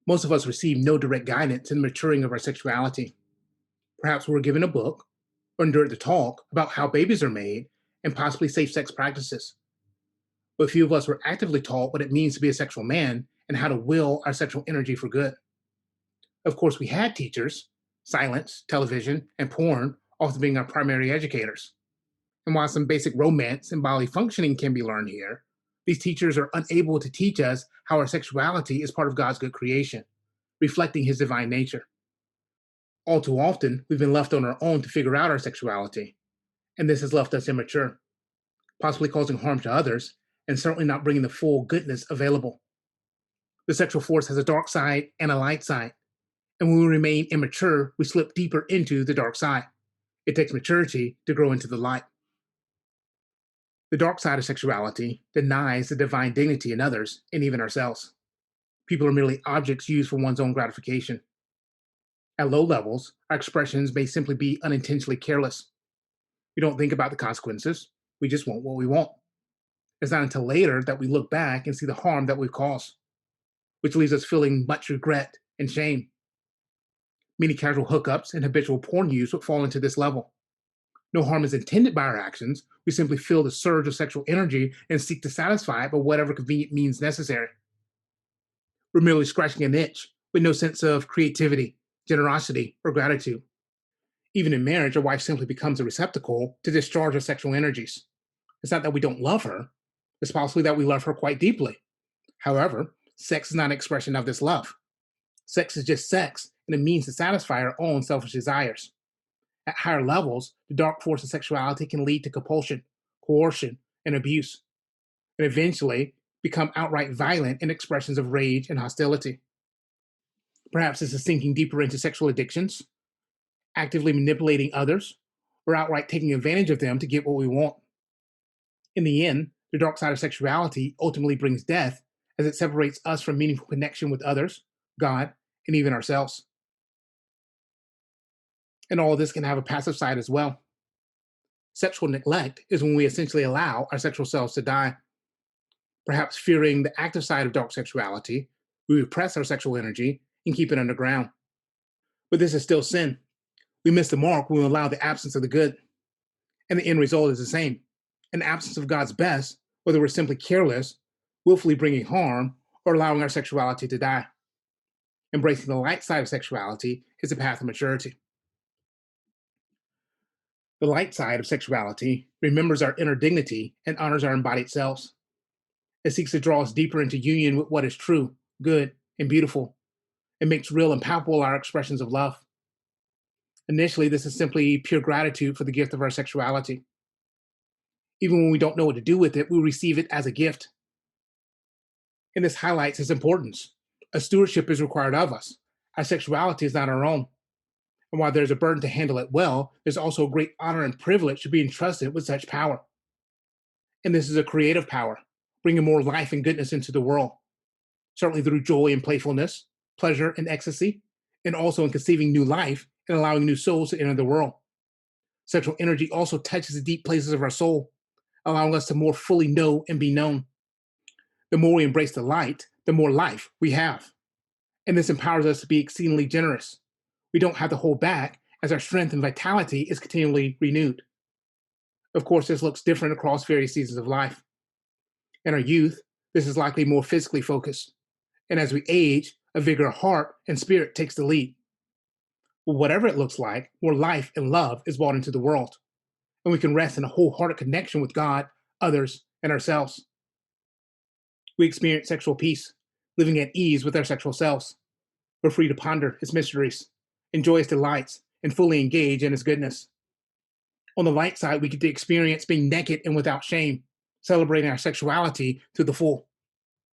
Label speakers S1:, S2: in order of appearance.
S1: Most of us receive no direct guidance in the maturing of our sexuality. Perhaps we were given a book or endured the talk about how babies are made and possibly safe sex practices. But few of us were actively taught what it means to be a sexual man and how to will our sexual energy for good. Of course, we had teachers, silence, television, and porn often being our primary educators. And while some basic romance and bodily functioning can be learned here, these teachers are unable to teach us how our sexuality is part of God's good creation, reflecting his divine nature. All too often, we've been left on our own to figure out our sexuality, and this has left us immature, possibly causing harm to others, and certainly not bringing the full goodness available. The sexual force has a dark side and a light side, and when we remain immature, we slip deeper into the dark side. It takes maturity to grow into the light. The dark side of sexuality denies the divine dignity in others and even ourselves. People are merely objects used for one's own gratification. At low levels, our expressions may simply be unintentionally careless. We don't think about the consequences, we just want what we want. It's not until later that we look back and see the harm that we've caused, which leaves us feeling much regret and shame. Many casual hookups and habitual porn use would fall into this level. No harm is intended by our actions, we simply feel the surge of sexual energy and seek to satisfy it by whatever convenient means necessary. We're merely scratching an itch with no sense of creativity, generosity, or gratitude. Even in marriage, a wife simply becomes a receptacle to discharge our sexual energies. It's not that we don't love her, it's possibly that we love her quite deeply. However, sex is not an expression of this love. Sex is just sex and a means to satisfy our own selfish desires. At higher levels, the dark force of sexuality can lead to compulsion, coercion, and abuse, and eventually become outright violent in expressions of rage and hostility. Perhaps this is sinking deeper into sexual addictions, actively manipulating others, or outright taking advantage of them to get what we want. In the end, the dark side of sexuality ultimately brings death as it separates us from meaningful connection with others, God, and even ourselves. And all of this can have a passive side as well. Sexual neglect is when we essentially allow our sexual selves to die. Perhaps fearing the active side of dark sexuality, we repress our sexual energy and keep it underground. But this is still sin. We miss the mark when we allow the absence of the good. And the end result is the same, an absence of God's best, whether we're simply careless, willfully bringing harm, or allowing our sexuality to die. Embracing the light side of sexuality is the path of maturity. The light side of sexuality remembers our inner dignity and honors our embodied selves. It seeks to draw us deeper into union with what is true, good, and beautiful, and makes real and palpable our expressions of love. Initially, this is simply pure gratitude for the gift of our sexuality. Even when we don't know what to do with it, we receive it as a gift. And this highlights its importance. A stewardship is required of us. Our sexuality is not our own. And while there's a burden to handle it well, there's also a great honor and privilege to be entrusted with such power. And this is a creative power, bringing more life and goodness into the world, certainly through joy and playfulness, pleasure and ecstasy, and also in conceiving new life and allowing new souls to enter the world. Sexual energy also touches the deep places of our soul, allowing us to more fully know and be known. The more we embrace the light, the more life we have. And this empowers us to be exceedingly generous. We don't have to hold back as our strength and vitality is continually renewed. Of course, this looks different across various seasons of life. In our youth, this is likely more physically focused. And as we age, a vigor of heart and spirit takes the lead. But whatever it looks like, more life and love is brought into the world. And we can rest in a wholehearted connection with God, others, and ourselves. We experience sexual peace, living at ease with our sexual selves. We're free to ponder its mysteries, enjoy its delights, and fully engage in its goodness. On the light side, we get to experience being naked and without shame, celebrating our sexuality to the full.